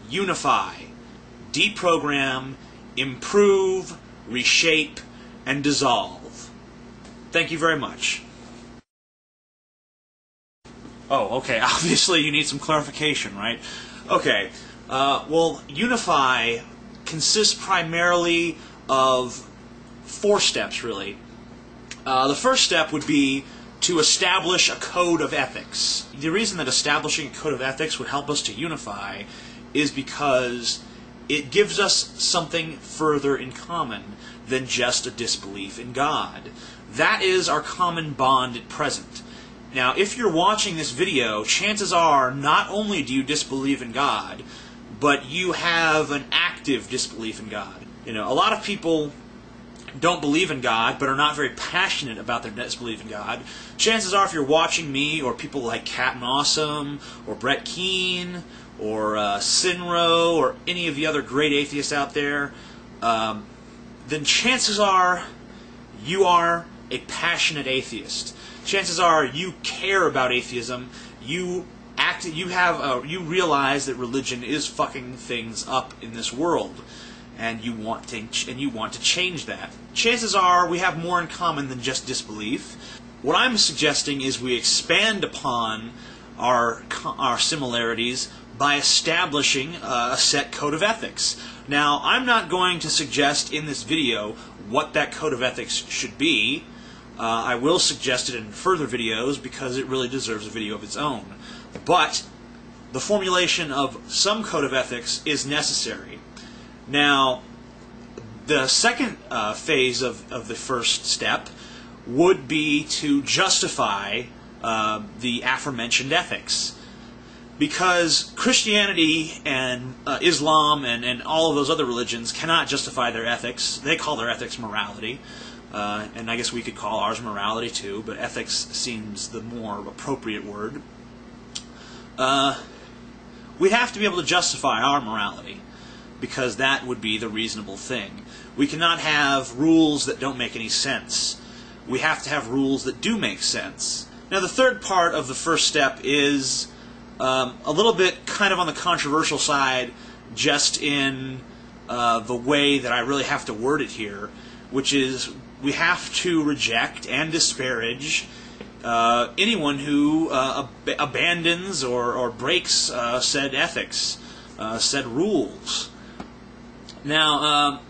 unify, deprogram, improve, reshape, and dissolve. Thank you very much. Oh, okay, obviously you need some clarification, right? Okay, well, Unify consists primarily of 4 steps, really. The first step would be to establish a code of ethics. The reason that establishing a code of ethics would help us to unify is because it gives us something further in common than just a disbelief in God. That is our common bond at present. Now, if you're watching this video, chances are not only do you disbelieve in God, but you have an active disbelief in God. You know, a lot of people don't believe in God, but are not very passionate about their disbelief in God. Chances are, if you're watching me, or people like Captain Awesome, or Brett Keane, or Sinro, or any of the other great atheists out there, then chances are you are a passionate atheist. Chances are you care about atheism. You realize that religion is fucking things up in this world, and you want to change that. Chances are we have more in common than just disbelief. What I'm suggesting is we expand upon our similarities by establishing a set code of ethics. Now, I'm not going to suggest in this video what that code of ethics should be. I will suggest it in further videos because it really deserves a video of its own. But the formulation of some code of ethics is necessary. Now, the second phase of the first step would be to justify the aforementioned ethics. Because Christianity and Islam and all of those other religions cannot justify their ethics. They call their ethics morality. And I guess we could call ours morality too, but ethics seems the more appropriate word. We have to be able to justify our morality, because that would be the reasonable thing. We cannot have rules that don't make any sense. We have to have rules that do make sense. Now, the third part of the first step is a little bit kind of on the controversial side, just in the way that I really have to word it here, which is we have to reject and disparage anyone who abandons or breaks said ethics, said rules. Now,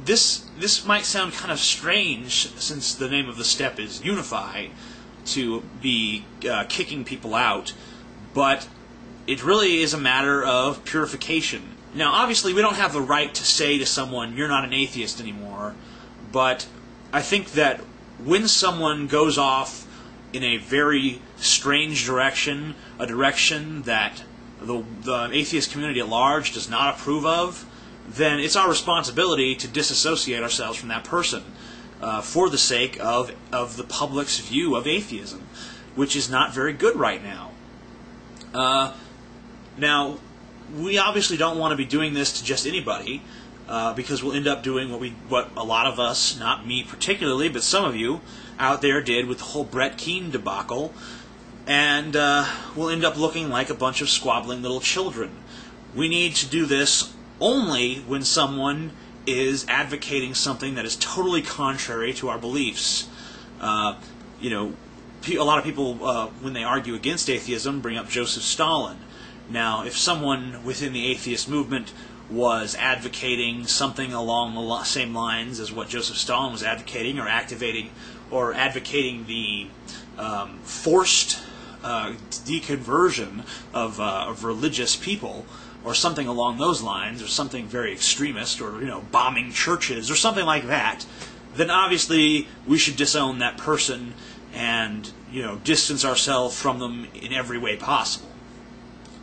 this might sound kind of strange, since the name of the step is Unify, to be kicking people out, but it really is a matter of purification. Now, obviously, we don't have the right to say to someone, you're not an atheist anymore, but I think that when someone goes off in a very strange direction, a direction that the atheist community at large does not approve of, then it's our responsibility to disassociate ourselves from that person for the sake of the public's view of atheism, which is not very good right now. Now, we obviously don't want to be doing this to just anybody, because we'll end up doing what a lot of us, not me particularly, but some of you out there did with the whole Brett Keane debacle, and we'll end up looking like a bunch of squabbling little children. We need to do this only when someone is advocating something that is totally contrary to our beliefs. You know, a lot of people, when they argue against atheism, bring up Joseph Stalin. Now, if someone within the atheist movement was advocating something along the same lines as what Joseph Stalin was advocating, or advocating the forced deconversion of religious people, or something along those lines, or something very extremist, or bombing churches, or something like that, then obviously we should disown that person and distance ourselves from them in every way possible.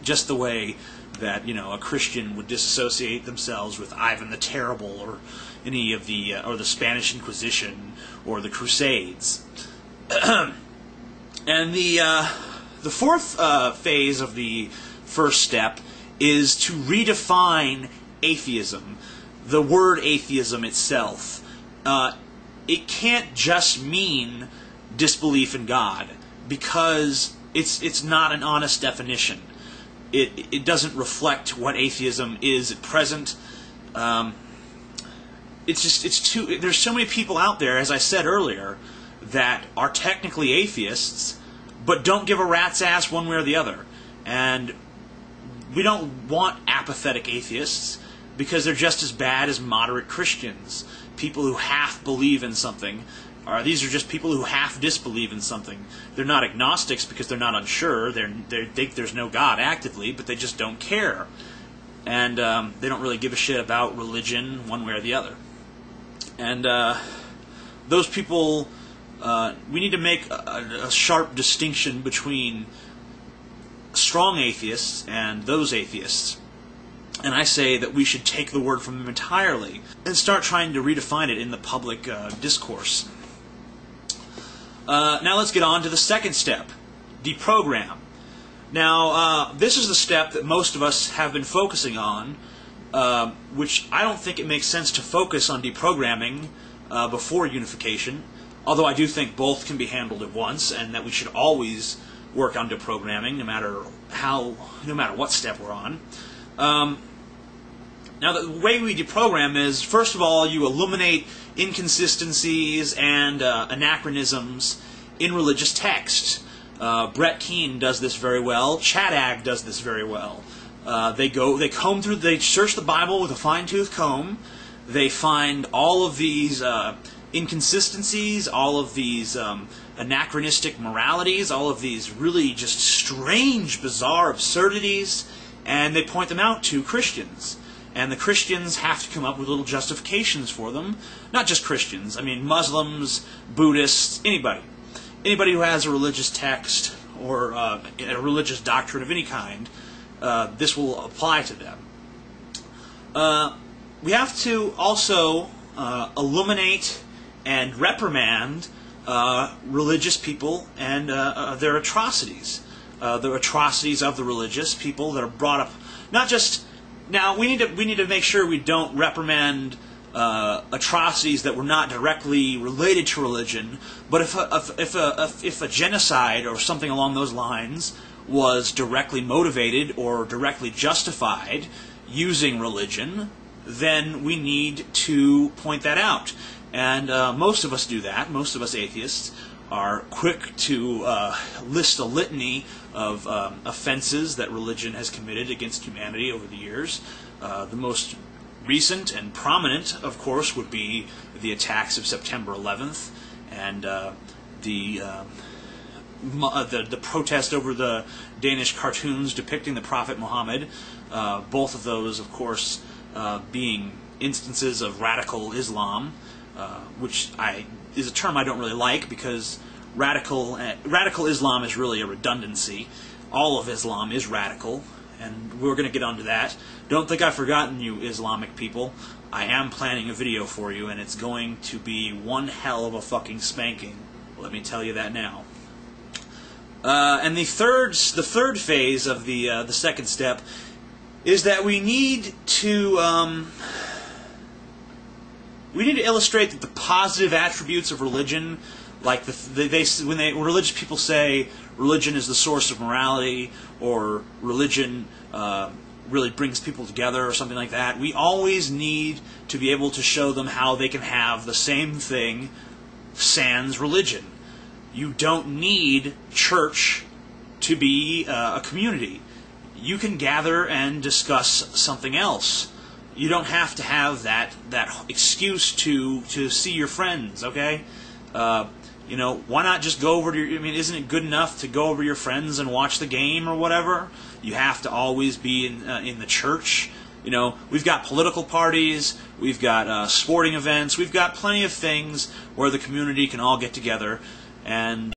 Just the way that a Christian would disassociate themselves with Ivan the Terrible, or any of the Spanish Inquisition, or the Crusades. And the fourth phase of the first step is to redefine atheism, the word atheism itself. It can't just mean disbelief in God, because it's not an honest definition. it doesn't reflect what atheism is at present. There's so many people out there, as I said earlier, that are technically atheists, but don't give a rat's ass one way or the other. And we don't want apathetic atheists, because they're just as bad as moderate Christians. People who half believe in something. These are just people who half disbelieve in something. They're not agnostics because they're not unsure. They think there's no God actively, but they just don't care. And they don't really give a shit about religion one way or the other. And those people, we need to make a sharp distinction between strong atheists and those atheists. And I say that we should take the word from them entirely and start trying to redefine it in the public discourse. Now let's get on to the second step, deprogram. Now, this is the step that most of us have been focusing on, which I don't think it makes sense to focus on deprogramming before unification, although I do think both can be handled at once, and that we should always work on deprogramming, no matter what step we're on. Now, the way we deprogram is, first of all, you eliminate inconsistencies and anachronisms in religious text. Brett Keane does this very well. Chadag does this very well. They search the Bible with a fine-tooth comb. They find all of these inconsistencies, all of these anachronistic moralities, all of these really just strange, bizarre absurdities, and they point them out to Christians. And the Christians have to come up with little justifications for them. Not just Christians. I mean, Muslims, Buddhists, anybody. Anybody who has a religious text or a religious doctrine of any kind, this will apply to them. We have to also illuminate and reprimand religious people and their atrocities. The atrocities of the religious people that are brought up. Not just... Now, we need to make sure we don't reprimand atrocities that were not directly related to religion. But if a genocide or something along those lines was directly motivated or directly justified using religion, then we need to point that out. And most of us do that. Most of us atheists are quick to list a litany of offenses that religion has committed against humanity over the years. The most recent and prominent, of course, would be the attacks of September 11th and the protest over the Danish cartoons depicting the Prophet Muhammad. Both of those, of course, being instances of radical Islam, which is a term I don't really like, because radical Islam is really a redundancy. All of Islam is radical, and we're going to get onto that. Don't think I've forgotten you Islamic people. I am planning a video for you, and it's going to be one hell of a fucking spanking. Let me tell you that now. And the third phase of the second step is that we need to illustrate that the positive attributes of religion, like when religious people say religion is the source of morality, or religion really brings people together, or something like that, we always need to be able to show them how they can have the same thing sans religion. You don't need church to be a community. You can gather and discuss something else. You don't have to have that excuse to see your friends, okay? You know, why not just go over to your... I mean, isn't it good enough to go over to your friends and watch the game or whatever? You have to always be in the church. You know, we've got political parties, we've got sporting events, we've got plenty of things where the community can all get together and...